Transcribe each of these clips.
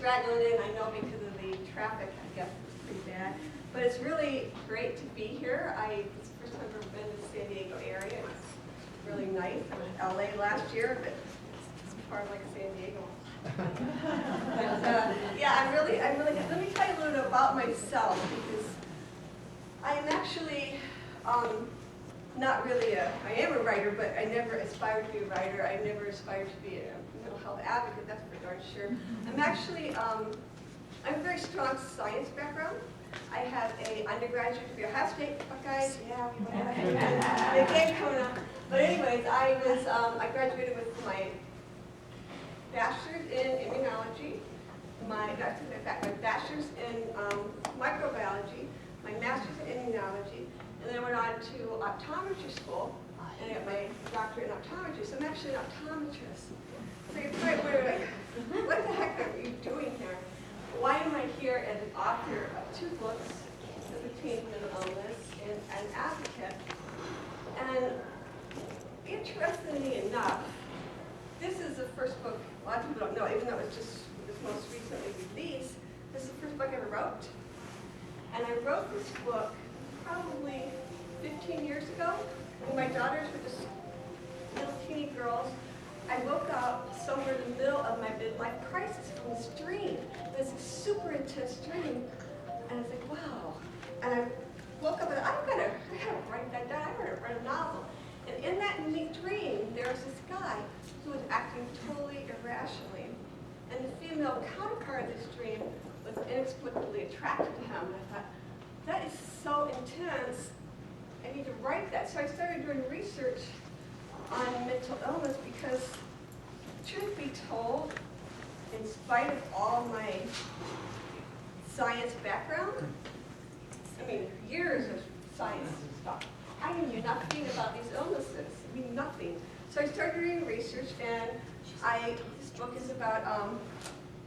straggling in, I know, because of the traffic, I guess it's pretty bad. But it's really great to be here. It's the first time I've ever been to the San Diego area. It's really nice. I was in LA last year, but it's far like San Diego. But yeah, I'm really good. Let me tell you a little bit about myself, because I am actually not really I am a writer, but I never aspired to be a writer. I never aspired to be a mental health advocate, that's for darn sure. I'm actually, I'm a very strong science background. I have a undergraduate degree, Ohio State, Buckeyes, yeah, the game coming up. But anyways, I graduated with my bachelor's in immunology, my bachelor's in microbiology, my master's in immunology, and then I went on to optometry school, and I got my doctorate in optometry, so I'm actually an optometrist. So you're probably wondering, like, what the heck are you doing here? Why am I here as an author of 2 books, Sympathy mental illness, and an advocate? And interestingly enough, this is the first book, a lot of people don't know, even though it was most recently released, this is the first book I ever wrote. And I wrote this book probably 15 years ago, when my daughters were just little teeny girls. I woke up somewhere in the middle of my midlife crisis from this dream. It was a super intense dream, and I was like, wow. And I woke up and I gotta write that down, I gotta write a novel. And in that dream, there was this guy who was acting totally irrationally. And the female counterpart of this dream was inexplicably attracted to him. And I thought, that is so intense, I need to write that. So I started doing research on mental illness because, truth be told, in spite of all my science background, I mean, years of science stuff, I knew nothing about these illnesses. I mean, nothing. So I started doing research, and this book is about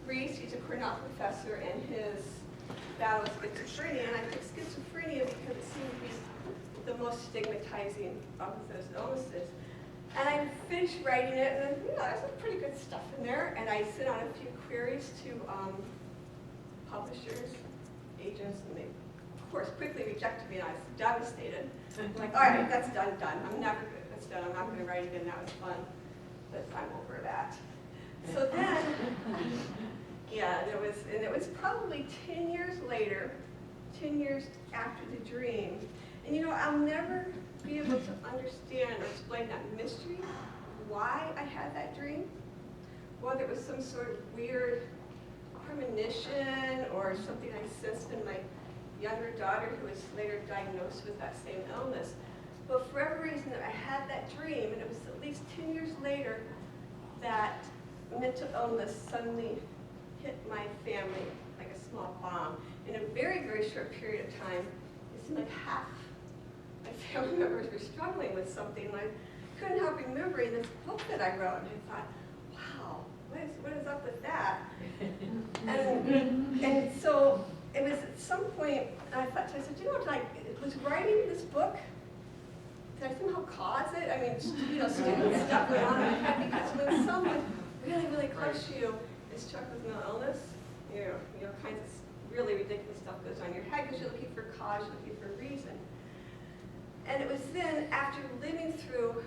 Reese. He's a Cornell professor, and his battle with schizophrenia. And I picked schizophrenia because it seemed to be the most stigmatizing of those illnesses. And I finished writing it, and there's some pretty good stuff in there. And I sent out a few queries to publishers, agents, and they, of course, quickly rejected me, and I was devastated. I'm like, all right, that's done. I'm never good. That's done. I'm not going to write again. That was fun, but I'm over that. So then, yeah, and it was probably 10 years later, 10 years after the dream. And I'll never be able to understand or explain that mystery, why I had that dream, whether it was some sort of weird premonition or something I sensed in my younger daughter who was later diagnosed with that same illness. But for whatever reason, I had that dream, and it was at least 10 years later that mental illness suddenly hit my family like a small bomb. In a very, very short period of time, it seemed like half my family members were struggling with something, and I couldn't help remembering this book that I wrote, and I thought, wow, what is up with that? And so it was at some point, I said, was writing this book, did I somehow cause it? I mean, stupid stuff went on in my head, because when someone really, really close to you is struck with mental illness, kinds of really ridiculous stuff goes on in your head, because you're looking for cause, you're looking for reason. And it was then, after living through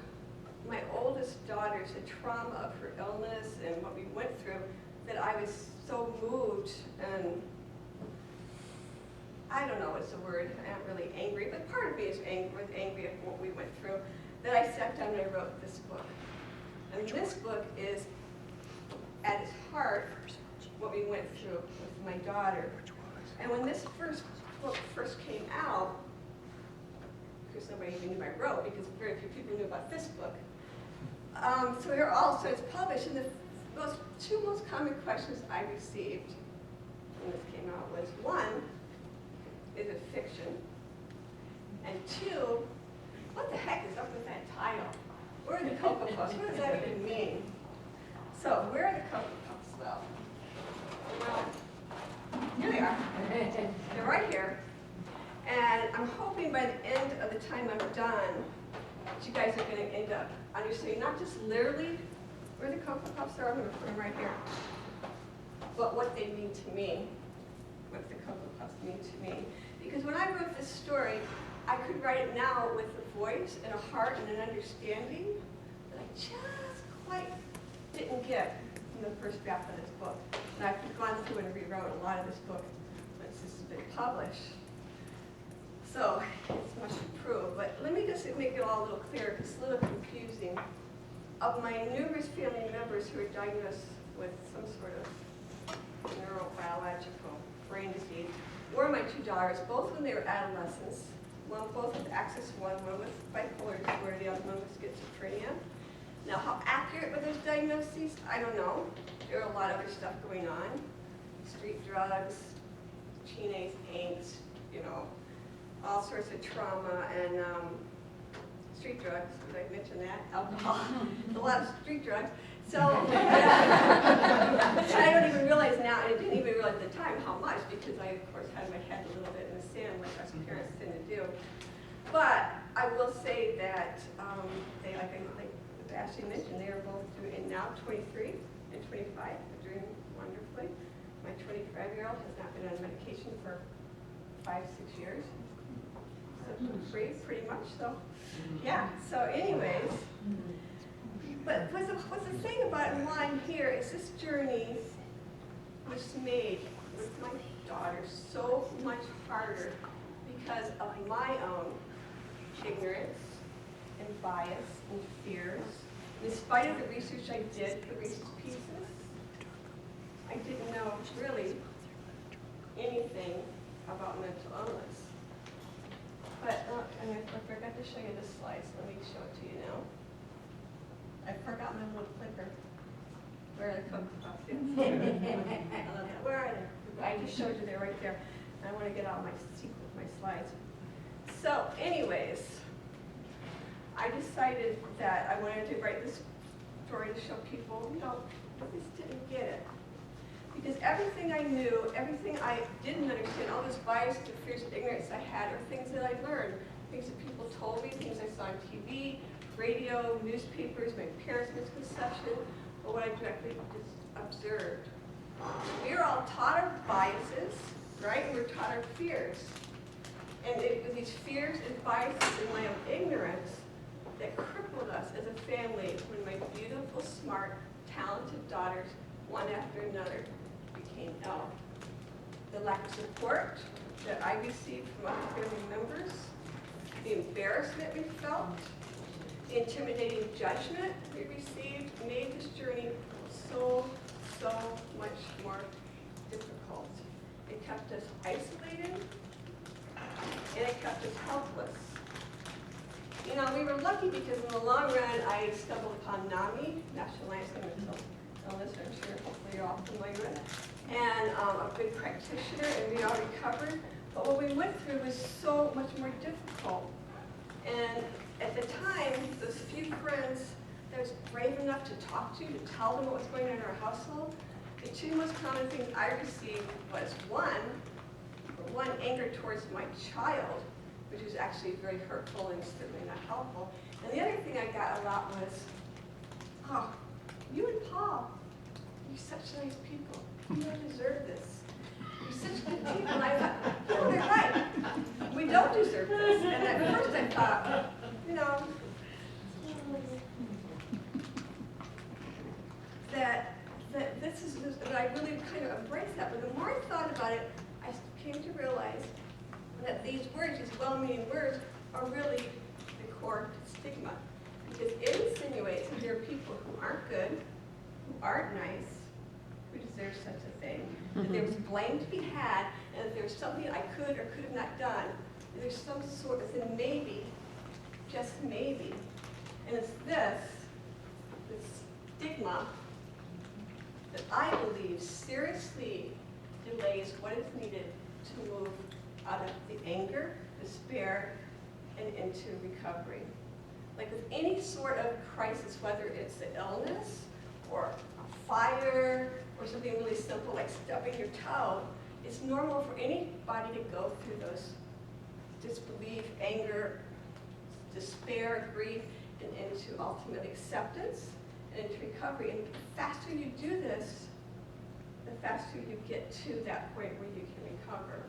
my oldest daughter's trauma of her illness and what we went through, that I was so moved, and I don't know what's the word, I'm not really angry, but part of me is angry at what we went through, that I sat down and I wrote this book. And this book is, at its heart, what we went through with my daughter. And when this book first came out, because nobody even knew I wrote, because very few people knew about this book. So here also it's published, and the two most common questions I received when this came out was, one, is it fiction? And two, what the heck is up with that title? Where are the Cocoa Puffs? What does that even mean? So where are the Cocoa Puffs? Well, here they are. They're right here. And I'm hoping by the end of the time I'm done, that you guys are going to end up understanding not just literally where the Cocoa Puffs are. I'm going to put them right here. but what they mean to me, what the Cocoa Puffs mean to me. Because when I wrote this story, I could write it now with a voice and a heart and an understanding that I just quite didn't get in the first draft of this book. And I've gone through and rewrote a lot of this book once this has been published. So it's much improved. But let me just make it all a little clearer, because it's a little confusing. Of my numerous family members who are diagnosed with some sort of neurobiological brain disease, were my two daughters, both when they were adolescents, both with Axis 1, one with bipolar disorder, the other one with schizophrenia. Now, how accurate were those diagnoses? I don't know. There were a lot of other stuff going on. Street drugs, teenage angst, you know, all sorts of trauma and street drugs. Did I mention that? Alcohol. A lot of street drugs. So, I don't even realize now, and I didn't even realize at the time how much, because I, of course, had my head a little bit in the sand, like us parents tend to do. But I will say that they, like Ashley mentioned, they are both doing, now 23 and 25, they're doing wonderfully. My 25-year-old has not been on medication for 5-6 years. Free, pretty much, so, yeah. So anyways, but what's the thing about why I'm here is this journey was made with my daughter so much harder because of my own ignorance and bias and fears. In spite of the research I did for Reese's Pieces, I didn't know really anything about mental illness. But, and I forgot to show you this slide, so let me show it to you now. I forgot my little clicker. Where are the Cocoa Puffs? Where are they? I just showed you they're right there. I want to get out my slides. So, anyways, I decided that I wanted to write this story to show people, you know, I just didn't get it. Because everything I knew, everything I didn't understand, all this bias, the fears and ignorance I had, are things that I learned, things that people told me, things I saw on TV, radio, newspapers, my parents' misconception, or what I directly just observed. We are all taught our biases, right? And we're taught our fears. And it was these fears and biases and my own ignorance that crippled us as a family when my beautiful, smart, talented daughters, one after another, became ill. The lack of support that I received from other family members, the embarrassment we felt, the intimidating judgment we received made this journey so much more difficult. It kept us isolated, and it kept us helpless. You know, we were lucky because in the long run, I stumbled upon NAMI, National Alliance on Mental Illness, I'm sure hopefully you're all familiar with it, and a good practitioner, and we all recovered. But what we went through was so much more difficult. And at the time, those few friends that I was brave enough to talk to tell them what was going on in our household, the two most common things I received was one, anger towards my child, which was actually very hurtful and certainly not helpful. And the other thing I got a lot was, oh, you and Paul, you're such nice people. You don't deserve this. You're such good people. And I thought, oh, they're right. We don't deserve this. And at first I thought, you know, that I really kind of embraced that. But the more I thought about it, I came to realize that these words, these well-meaning words, are really the core stigma. Because it insinuates that there are people who aren't good, who aren't nice, who deserve such a thing, that there was blame to be had, and that there's something I could or could have not done. And there's some sort of thing, maybe, just maybe. And it's this stigma, that I believe seriously delays what is needed to move out of the anger, despair, and into recovery. Like with any sort of crisis, whether it's the illness or a fire or something really simple like stubbing your toe, it's normal for anybody to go through those disbelief, anger, despair, grief, and into ultimate acceptance and into recovery. And the faster you do this, the faster you get to that point where you can recover.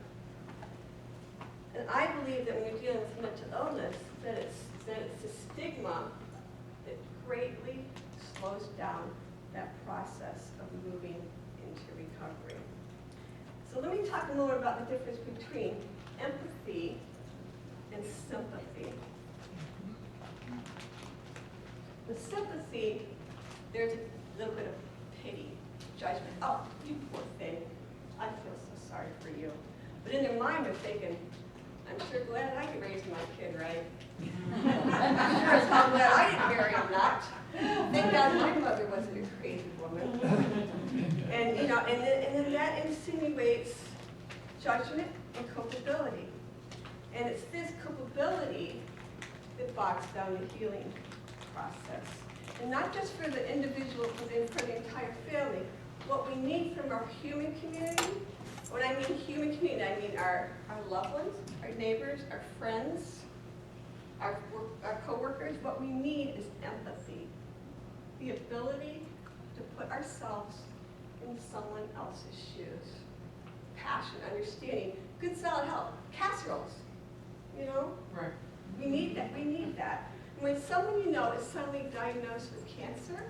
And I believe that when you're dealing with mental illness, that it's the stigma that greatly slows down that process of moving into recovery. So let me talk a little about the difference between empathy and sympathy. With sympathy, there's a little bit of pity, judgment. Oh, you poor thing. I feel so sorry for you. But in their mind, they're thinking, I'm sure glad I raised my kid right. I'm sure as hell glad I didn't marry him not. Thank God my mother wasn't a crazy woman. And then that insinuates judgment and culpability. And it's this culpability that bogs down the healing process. And not just for the individual, but for the entire family. What we need from our human community, when I mean human community, I mean our loved ones, our neighbors, our friends, our co-workers. What we need is empathy. The ability to put ourselves in someone else's shoes. Passion, understanding, good solid health, casseroles, Right. We need that, When someone you know is suddenly diagnosed with cancer,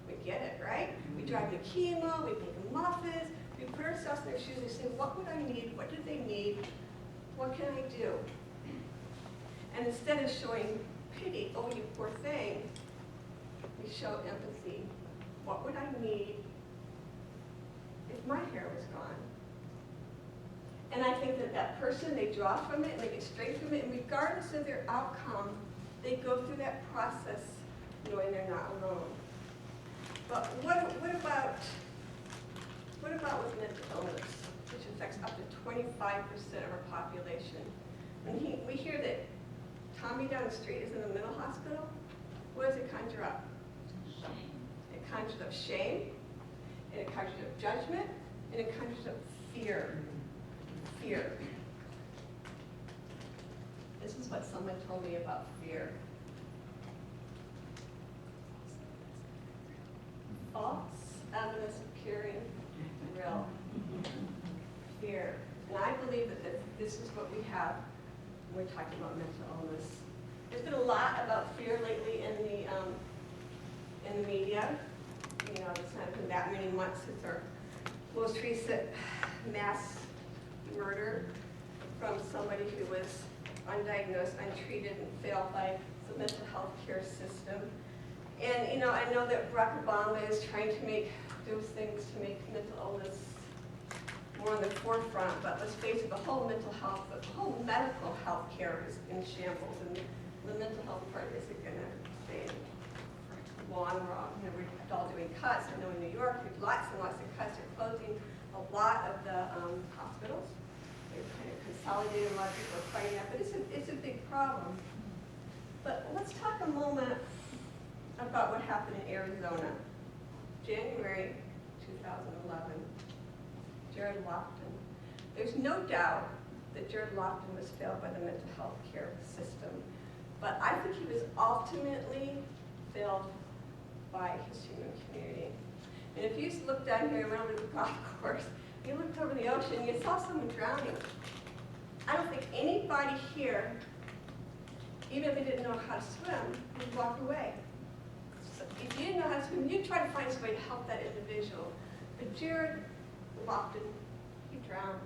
we get it, right? We drive them to chemo, we make them muffins, we put ourselves in their shoes and say, what would I need? What do they need? What can I do? And instead of showing pity, oh, you poor thing, we show empathy. What would I need if my hair was gone? And I think that person, they draw from it and they get straight from it, and regardless of their outcome, they go through that process knowing they're not alone. But what about with mental illness, which affects up to 25% of our population? When we hear that Tommy down the street is in a mental hospital, what does it conjure up? Shame. It conjures up shame, and it conjures up judgment, and it conjures up fear. Fear. This is what someone told me about fear. False evidence appearing real. Fear. And I believe that this is what we have when we're talking about mental illness. There's been a lot about fear lately in the media. It's not been that many months since our most recent mass murder from somebody who was undiagnosed, untreated, and failed by the mental health care system. And I know that Barack Obama is trying to do things to make mental illness more on the forefront, but let's face it, the whole medical health care is in shambles, and the mental health part isn't going to stay in long run. We're all doing cuts. I know in New York, there's lots and lots of cuts. They're closing a lot of the hospitals. They're kind of consolidating. A lot of people are fighting that, but it's a big problem. But let's talk a moment about what happened in Arizona, January 2011. Jared Lofton. There's no doubt that Jared Lofton was failed by the mental health care system, but I think he was ultimately failed by his human community. And if you looked down here around the golf course, you looked over the ocean, you saw someone drowning. I don't think anybody here, even if they didn't know how to swim, would walk away. So if you didn't know how to swim, you'd try to find some way to help that individual. But Jared Lofton, he drowned.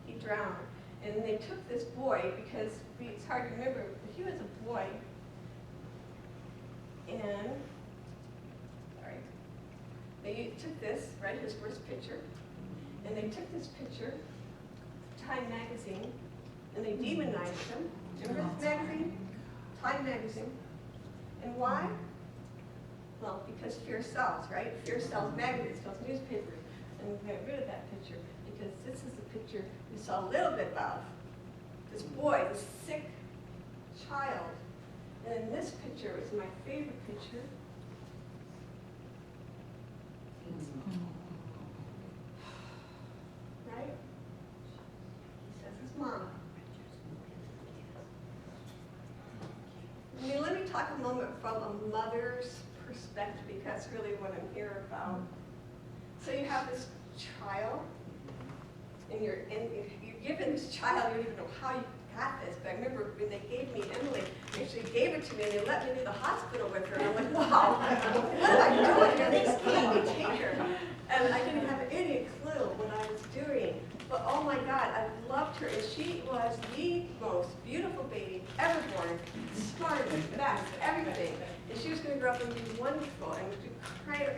He drowned. And they took this boy, because it's hard to remember, but he was a boy. And, sorry, they took this, right, his first picture, and they took this picture, Time magazine, and they demonized him. Remember this magazine? Time magazine. And why? Well, because fear sells, right? Fear sells magazines, sells newspapers. And we got rid of that picture because this is the picture we saw a little bit of. This boy, this sick child. And then this picture is my favorite picture. Right? He says his mom. Let me talk a moment from a mother's perspective, because that's really what I'm here about. So you have this child, and you're given this child, you don't even know how you got this, but I remember when they gave me Emily, they actually gave it to me, and they let me to the hospital with her, and I'm like, wow, what am I doing here? This can't be take her. And I didn't have any clue what I was doing. But oh my God, I loved her, and she was the most beautiful baby ever born, smart, best, everything. And she was going to grow up and be wonderful and do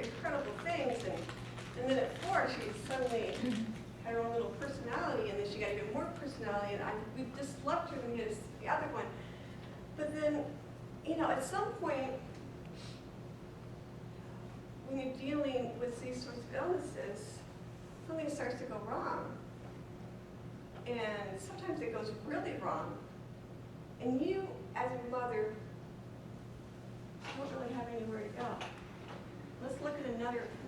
incredible things. And then at 4, she suddenly had her own little personality, and then she got even more personality, and we just loved her than the other one. But then, at some point, when you're dealing with these sorts of illnesses, something starts to go wrong. And sometimes it goes really wrong. And you, as a mother, don't really have anywhere to go. Let's look at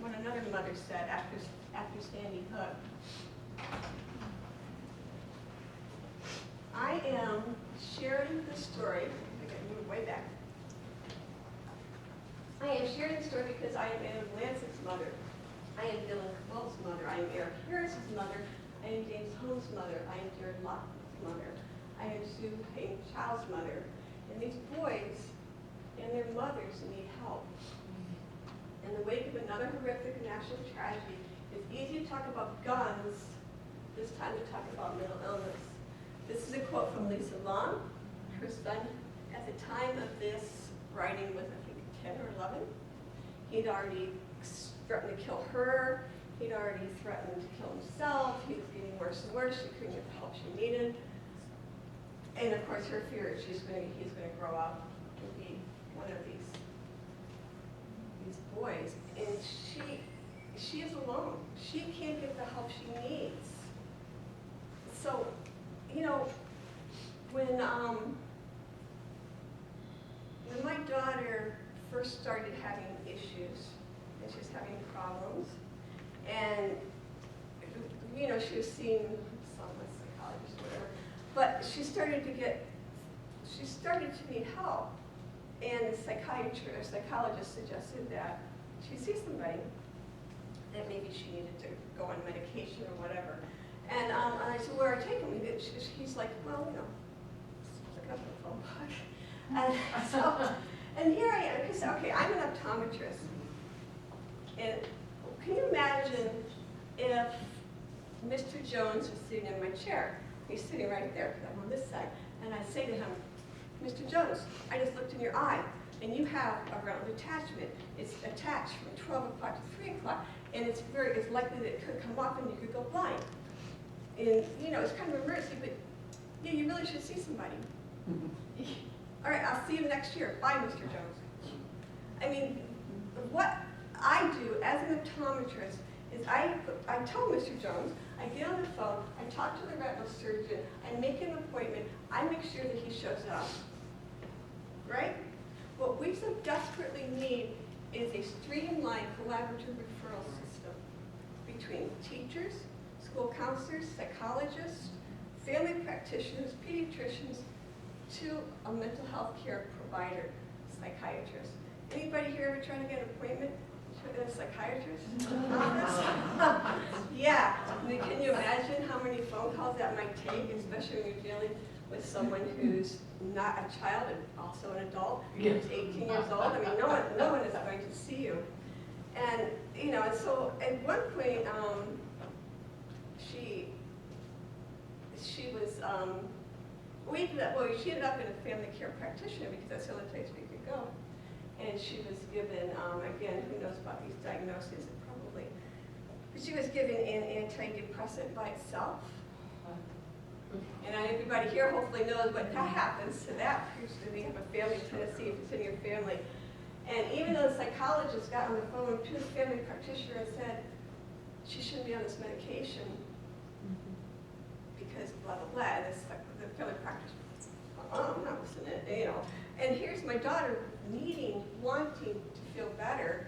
what another mother said after Sandy Hook. I am sharing the story. I got to move way back. I am sharing the story because I am Anne Lance's mother. I am Dylan Cabell's mother. I am Eric Harris's mother. I am James Holmes' mother. I am Jared Lockwood's mother. I am Sue Payne Child's mother. And these boys and their mothers need help. In the wake of another horrific national tragedy, it's easy to talk about guns, this time to talk about mental illness. This is a quote from Lisa Long. Her son, at the time of this writing, was, I think, 10 or 11. He'd already threatened to kill her. He'd already threatened to kill himself. He was getting worse and worse. She couldn't get the help she needed. And of course, her fear is he's going to grow up and be one of these boys. And she is alone. She can't get the help she needs. So, when my daughter first started having issues, and she was having problems, and she was seeing some psychologist or whatever, but she started to need help, and the psychologist suggested that she see somebody, that maybe she needed to go on medication or whatever. And I said, where are I taking him? He's like, well, look up the phone book. And here I am, because, okay, I'm an optometrist. And can you imagine if Mr. Jones was sitting in my chair? He's sitting right there, because I'm on this side. And I say to him, Mr. Jones, I just looked in your eye, and you have a round attachment. It's attached from 12 o'clock to 3 o'clock, and it's likely that it could come off and you could go blind. And, it's kind of an emergency, but yeah, you really should see somebody. All right, I'll see you next year. Bye, Mr. Jones. I mean, what I do as an optometrist is I tell Mr. Jones, I get on the phone, I talk to the retinal surgeon, I make an appointment, I make sure that he shows up. Right? What we so desperately need is a streamlined collaborative referral system between teachers, school counselors, psychologists, family practitioners, pediatricians, to a mental health care provider, psychiatrist. Anybody here ever trying to get an appointment with a psychiatrist office? Yeah. I mean, can you imagine how many phone calls that might take, especially when you're dealing with someone who's not a child and also an adult, who's 18 years old? I mean, no one is going to see you. And and so at one point, she was she ended up in a family care practitioner because that's the only place we could go. And she was given, again, who knows about these diagnoses, probably, but she was given an antidepressant by itself. And everybody here hopefully knows what that happens to that person. We have a family tendency if it's in your family. And even though the psychologist got on the phone to the family practitioner and said, she shouldn't be on this medication because blah, blah, blah, and the family practitioner, I'm not listening, And here's my daughter wanting to feel better.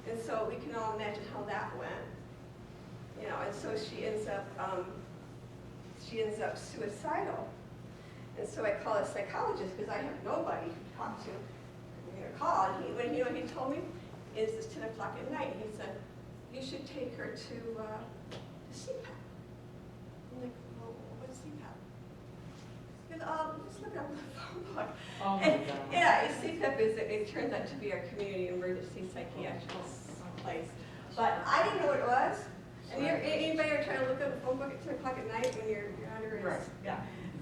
And so we can all imagine how that went. And so she ends up suicidal. And so I call a psychologist because I have nobody to talk to. I'm going to call. And he told me, it's 10 o'clock at night. And he said, you should take her to CPAP. I'm like, well, what's CPAP? She goes, just look it up in the phone book. Oh my And, God. yeah, CPAP it turns out to be our community emergency psychiatric place. But I didn't know what it was. And anybody ever try to look up a phone book at 10 o'clock at night when your daughter is? Right. Yeah.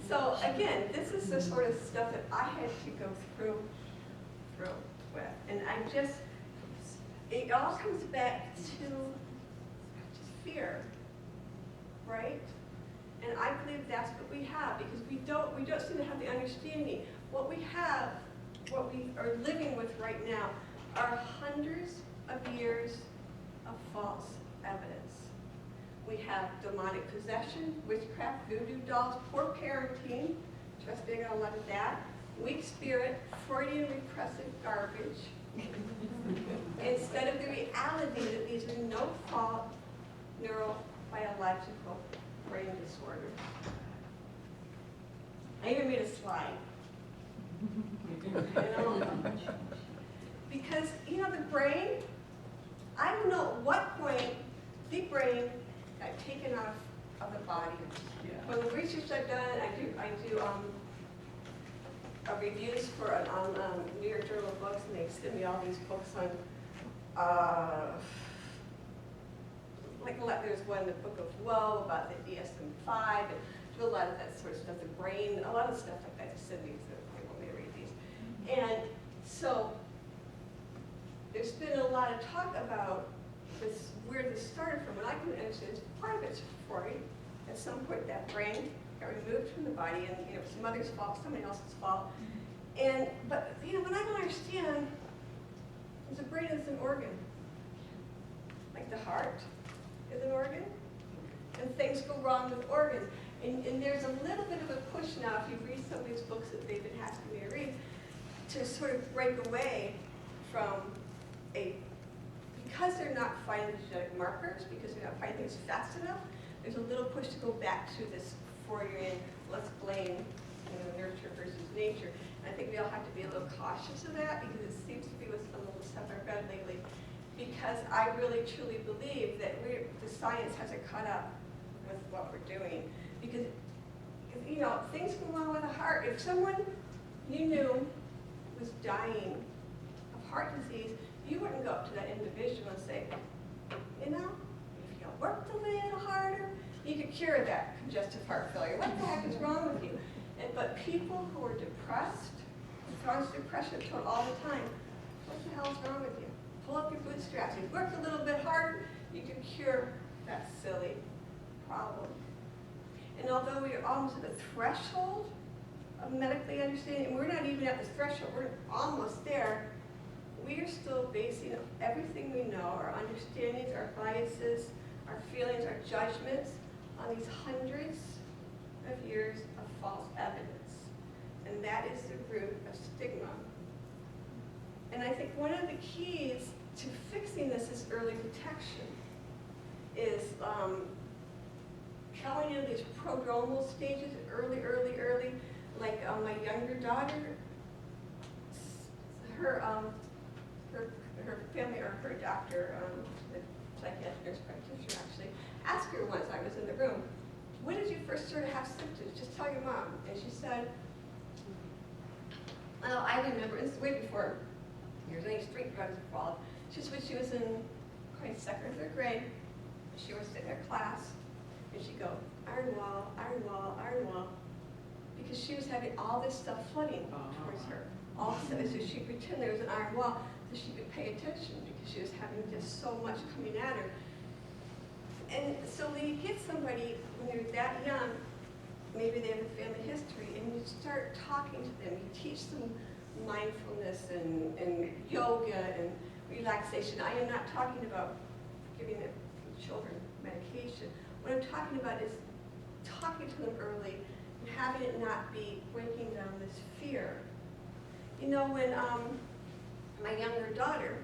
So again, this is the sort of stuff that I had to go through with. And it all comes back to just fear, right? And I believe that's what we have, because we don't seem to have the understanding. What we are living with right now are hundreds of years of false evidence. We have demonic possession, witchcraft, voodoo dolls, poor parenting, trust me, I got a lot of that, weak spirit, Freudian repressive garbage, instead of the reality that these are no-fault neurobiological brain disorders. I even made a slide. Because, the brain, I don't know at what point the brain got taken out of the body. Yeah. From the research I've done, I do reviews for on New York Journal of Books, and they send me all these books on, there's one, the Book of Woe, about the DSM-5, and do a lot of that sort of stuff, the brain, a lot of stuff like that. Just send me, so they want me to read these. And so, there's been a lot of talk about this, where this started from, and I can understand part of it's Freud. At some point, that brain got removed from the body, and it was mother's fault, somebody else's fault. But when I don't understand, the brain is an organ, like the heart is an organ, and things go wrong with organs. And there's a little bit of a push now, if you read some of these books that they've been asking me to read, to sort of break away from because they're not finding genetic markers, because they're not finding things fast enough, there's a little push to go back to this Freudian, let's blame nurture versus nature. And I think we all have to be a little cautious of that, because it seems to be with some of the stuff I've read lately, because I really truly believe that the science hasn't caught up with what we're doing. Because things go wrong with the heart. If someone you knew was dying of heart disease, you wouldn't go up to that individual and say, if you worked a little harder, you could cure that congestive heart failure. What the heck is wrong with you? But people who are depressed, chronic depression, told all the time, what the hell is wrong with you? Pull up your bootstraps. If you work a little bit harder, you can cure that silly problem. And although we are almost at the threshold of medically understanding, and we're not even at the threshold, we're almost there, we are still basing everything we know, our understandings, our biases, our feelings, our judgments, on these hundreds of years of false evidence. And that is the root of stigma. And I think one of the keys to fixing this is early detection, is going into these prodromal stages early. Like my younger daughter, her family, or her doctor, the psychiatric nurse practitioner actually, asked her once, I was in the room, when did you first sort of have symptoms? Just tell your mom. And she said, well, I remember, this is way before there's any street drugs involved. She said when she was in probably 2nd or 3rd grade, she was sitting in her class, and she'd go, iron wall, iron wall, iron wall, because she was having all this stuff flooding towards her. All of a sudden, so she'd pretend there was an iron wall so she could pay attention, because she was having just so much coming at her. And so when you get somebody, when they're that young, maybe they have a family history, and you start talking to them, you teach them mindfulness and yoga and relaxation. I am not talking about giving children medication. What I'm talking about is talking to them early and having it not be breaking down this fear. When my younger daughter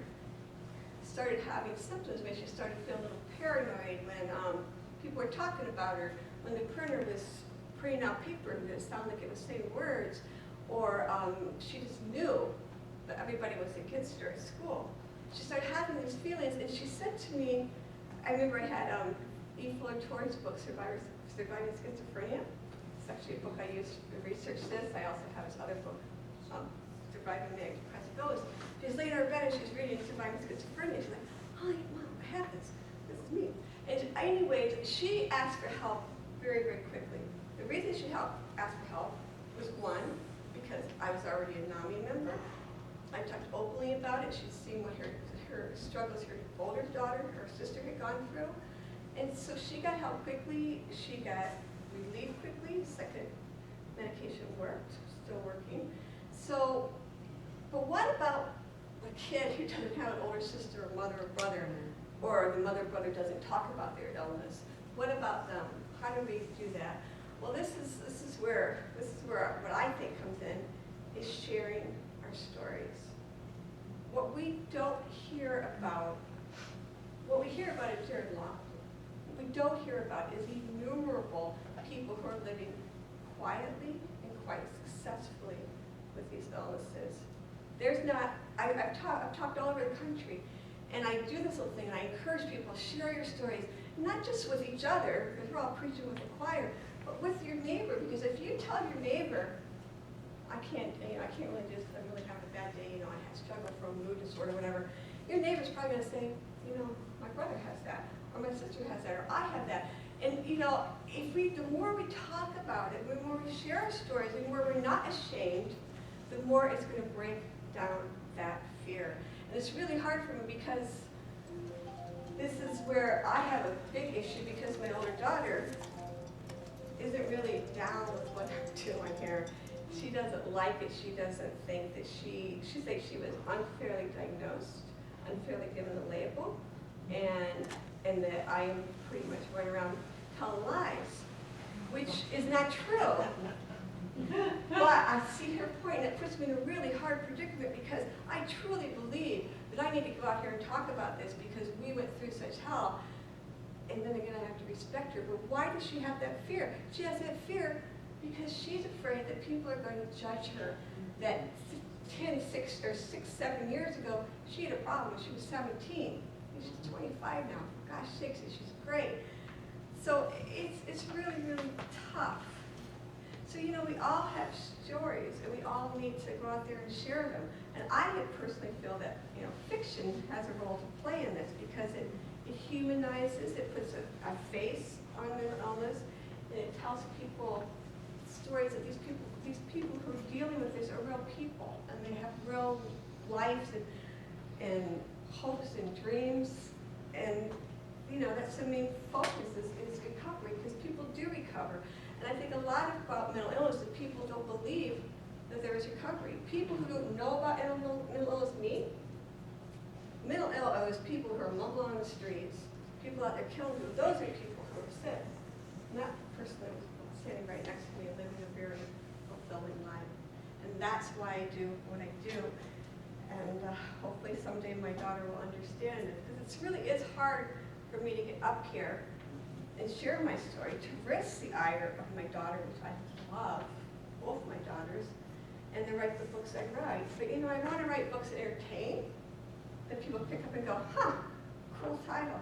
started having symptoms, when she started feeling a little paranoid, when people were talking about her, when the printer was printing out paper and it sounded like it was saying words, or she just knew that everybody was against her at school. She started having these feelings, and she said to me, I remember I had E. Fuller Torrey's book, Surviving Schizophrenia. It's actually a book I used to research this. I also have his other book, Surviving Manic Depressive Illness. She was laying in her bed and she was reading Surviving Schizophrenia. She's like, "Holy Mom, I have this. This is me." And anyways, she asked for help very, very quickly. The reason she asked for help was one, because I was already a NAMI member. I talked openly about it. She'd seen what her struggles her older daughter, her sister, had gone through. And so she got help quickly. She got relief quickly. Second medication worked, still working. So, but what about a kid who doesn't have an older sister or mother or brother, or the mother or brother doesn't talk about their illness? What about them? How do we do that? Well, this is where what I think comes in, is sharing our stories. What we don't hear about, what we hear about is Jared Law. What we don't hear about is innumerable people who are living quietly and quite successfully with these illnesses. There's not, I've talked all over the country, and I do this little thing, and I encourage people, share your stories, not just with each other, because we're all preaching with the choir, but with your neighbor, because if you tell your neighbor, I can't really do this because I'm really having a bad day, I had struggle from a mood disorder, whatever, your neighbor's probably going to say, my brother has that, or my sister has that, or I have that. And the more we talk about it, the more we share our stories, the more we're not ashamed, the more it's going to break down that fear. And it's really hard for me because this is where I have a big issue, because my older daughter isn't really down with what I'm doing here. She doesn't like it. She doesn't think that she thinks she was unfairly diagnosed, unfairly given a label, and that I am pretty much going around telling lies, which is not true. But I see her point, and it puts me in a really hard predicament, because I truly believe that I need to go out here and talk about this, because we went through such hell. And then again, I have to respect her. But why does she have that fear? She has that fear because she's afraid that people are going to judge her. That 6, 7 years ago, she had a problem when she was 17. She's 25 now. Gosh, 60, she's great. So it's really, really tough. So, we all have stories, and we all need to go out there and share them. And I personally feel that, fiction has a role to play in this, because it humanizes, it puts a face on mental illness, and it tells people stories that these people who are dealing with this are real people, and they have real lives and hopes and dreams. And, that's the main focus is recovery, because people do recover. And I think a lot about mental illness is people don't believe that there is recovery. People who don't know about mental illness, mental illness, people who are mumbling on the streets, people out there killing people, those are people who are sick. Not the person that was standing right next to me and living a very fulfilling life. And that's why I do what I do. And hopefully someday my daughter will understand it. Because it's hard for me to get up here and share my story, to risk the ire of my daughter, which I love, both my daughters, and to write the books I write. But I want to write books that entertain, that people pick up and go, cool title,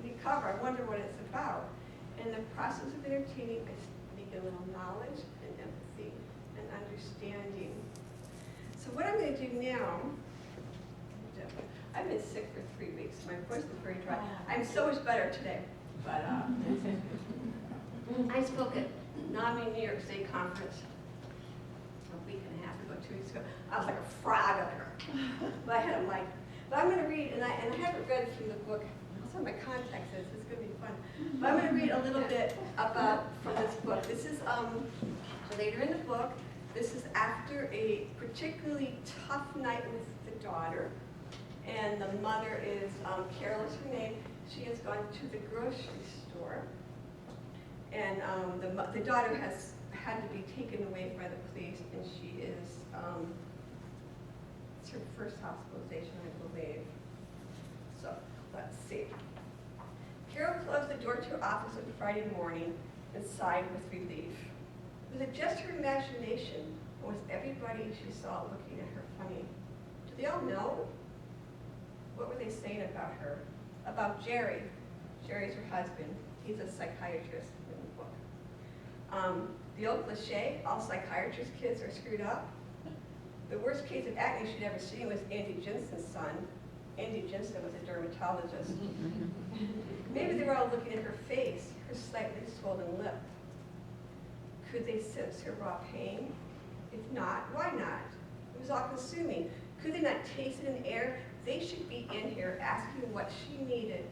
neat cover, I wonder what it's about. And in the process of entertaining, I sneak a little knowledge and empathy and understanding. So what I'm going to do now, I've been sick for 3 weeks. My voice is very dry. I'm so much better today. But I spoke at NAMI New York State Conference a week and a half ago, 2 weeks ago. I was like a frog up there. But I had a mic. But I'm going to read, and I haven't read through the book. Also, my context is, it's going to be fun. But I'm going to read a little bit from this book. This is later in the book. This is after a particularly tough night with the daughter. And the mother is, Carol is her name. She has gone to the grocery store. And the daughter has had to be taken away by the police, and she is, it's her first hospitalization, I believe. So, let's see. Carol closed the door to her office on Friday morning and sighed with relief. Was it just her imagination, or was everybody she saw looking at her funny? Do they all know? What were they saying about her? About Jerry, Jerry's her husband. He's a psychiatrist in the book. The old cliche, all psychiatrist kids are screwed up. The worst case of acne she'd ever seen was Andy Jensen's son. Andy Jensen was a dermatologist. Maybe they were all looking at her face, her slightly swollen lip. Could they sense her raw pain? If not, why not? It was all consuming. Could they not taste it in the air? They should be in here asking what she needed,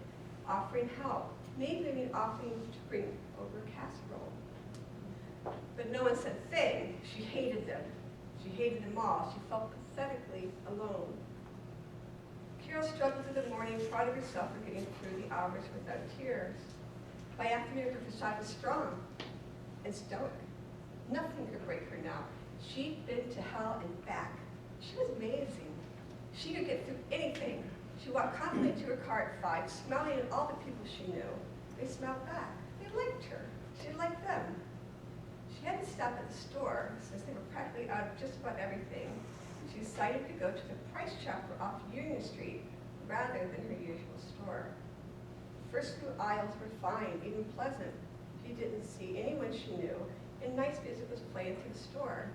offering help, maybe even offering to bring over a casserole. But no one said a thing. She hated them. She hated them all. She felt pathetically alone. Carol struggled through the morning, proud of herself for getting through the hours without tears. By afternoon, her facade was strong and stoic. Nothing could break her now. She'd been to hell and back. She was amazing. She could get through anything. She walked confidently to her car at 5, smiling at all the people she knew. They smiled back. They liked her. She liked them. She hadn't stopped at the store since they were practically out of just about everything. She decided to go to the Price Chopper off Union Street rather than her usual store. The first few aisles were fine, even pleasant. She didn't see anyone she knew, and nice music was playing through the store.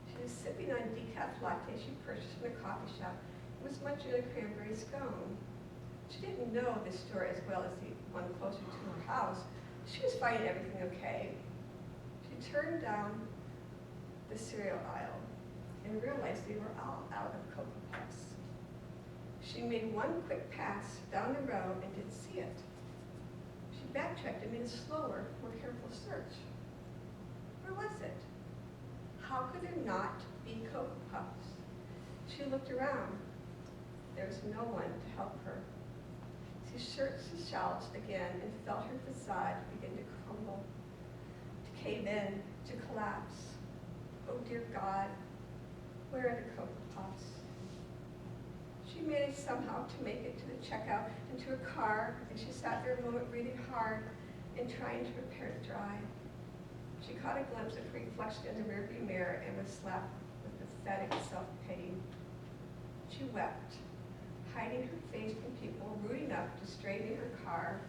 She was sipping on decaf latte she purchased from the coffee shop and was munching a cranberry scone. She didn't know this store as well as the one closer to her house. She was finding everything okay. She turned down the cereal aisle and realized they were all out of Cocoa Puffs. She made one quick pass down the row and didn't see it. She backtracked and made a slower, more careful search. Where was it? How could there not be Cocoa Puffs? She looked around. There was no one to help her. She searched the shelves again and felt her facade begin to crumble, to cave in, to collapse. Oh dear God, where are the Cocoa Puffs? She managed somehow to make it to the checkout and to her car, and she sat there a moment breathing hard and trying to prepare to drive. She caught a glimpse of her reflection in the rearview mirror and was slapped with pathetic self-pity. She wept, hiding her face from people, rooting up to straighten her car,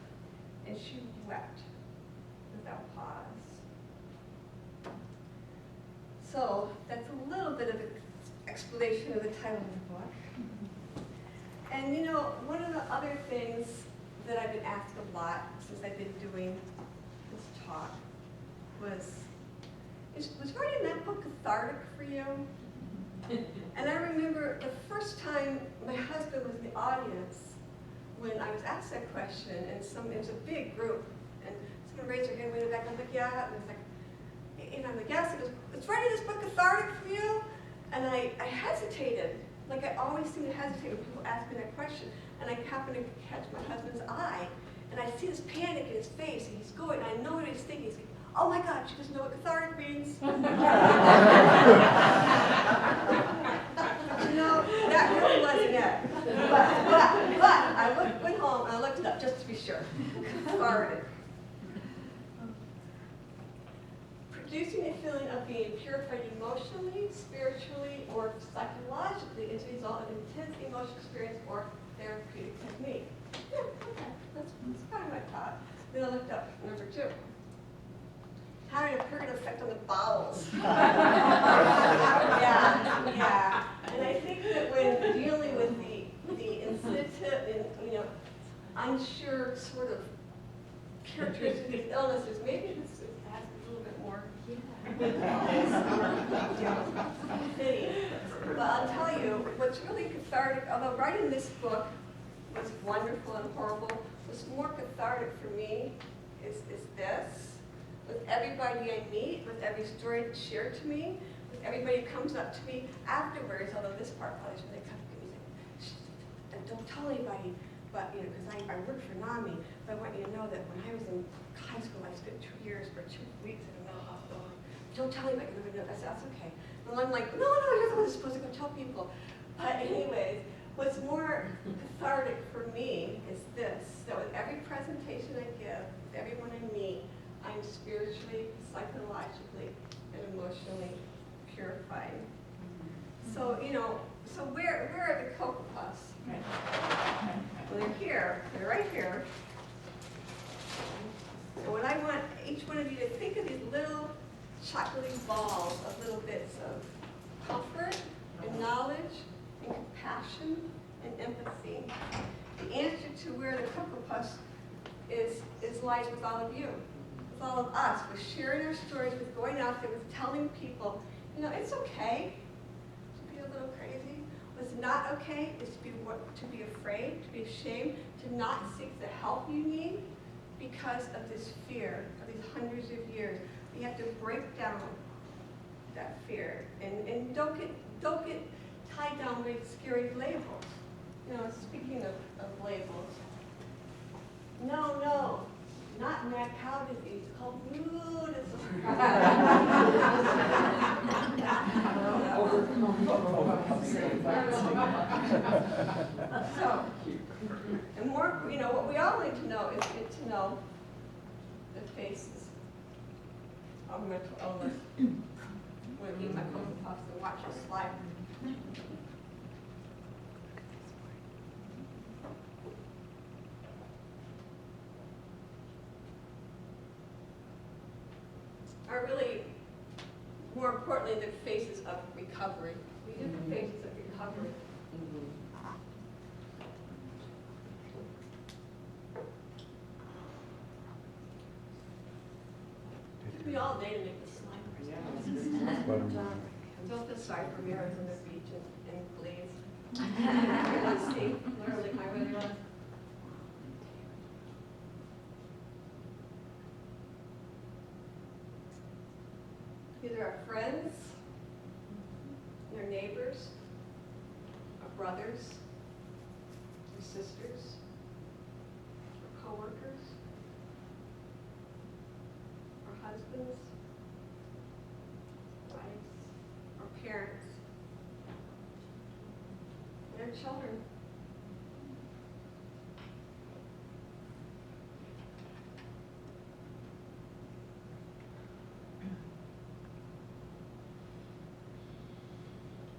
and she wept without pause. So that's a little bit of an explanation of the title of the book. And you know, one of the other things that I've been asked a lot since I've been doing this talk was writing that book cathartic for you? And I remember the first time my husband was in the audience when I was asked that question, and it was a big group, and someone raised their hand way in the back, and I was like, yeah, and it's like, and I'm like, yes, it goes, is writing this book cathartic for you? And I hesitated, like I always seem to hesitate when people ask me that question, and I happen to catch my husband's eye, and I see this panic in his face, and he's going, and I know what he's thinking. He's going, oh my God, she doesn't know what cathartic means. But you know, that really wasn't it. But I went home and I looked it up just to be sure. Cathartic. Producing a feeling of being purified emotionally, spiritually, or psychologically is a result of intense emotional experience or therapeutic technique. Yeah, okay, that's kind of my thought. Then I looked up number 2. Having a permanent effect on the bowels. yeah. And I think that when dealing with the insensitive and unsure sort of characteristics of these illnesses, maybe this adds a little bit more. But I'll tell you, what's really cathartic, although writing this book was wonderful and horrible, what's more cathartic for me is this. With everybody I meet, with every story that's shared to me, with everybody who comes up to me afterwards, although this part probably is when they come to me and say, don't tell anybody, but because I work for NAMI, but I want you to know that when I was in high school, I spent 2 years for 2 weeks in a mental hospital. Don't tell anybody, I said, that's okay. And I'm like, no, you're the one who's supposed to go tell people. But anyways, what's more cathartic for me is this, that with every presentation I give, with everyone I meet, I'm spiritually, psychologically, and emotionally purified. So, so where are the Cocoa Puffs? Well, they're here. They're right here. compassion and empathy. The answer to where the Cocoa Puffs is lies with all of you, with all of us, with sharing our stories, with going out there, with telling people, you know, it's okay to be a little crazy. What's not okay is to be afraid, to be ashamed, to not seek the help you need because of this fear of these hundreds of years. We have to break down that fear and don't get tied down with scary labels. You know, speaking of labels, no, not mad cow disease. It's called nudism. So, and more, you know, what we all need to know is get to know the faces of mental illness. I'm going to eat my Cocoa Puffs and watch the slide. Are really, more importantly, the faces of recovery. These are the faces of recovery. It took me all day to make this slide. Don't feel sorry for me. I was on the beach in Belize. Let's see, literally, I really was. These are our friends, their neighbors, our brothers, our sisters, our coworkers, our husbands, wives, our parents, and our children.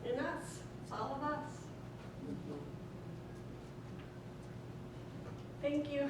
And us, it's all of us. Thank you.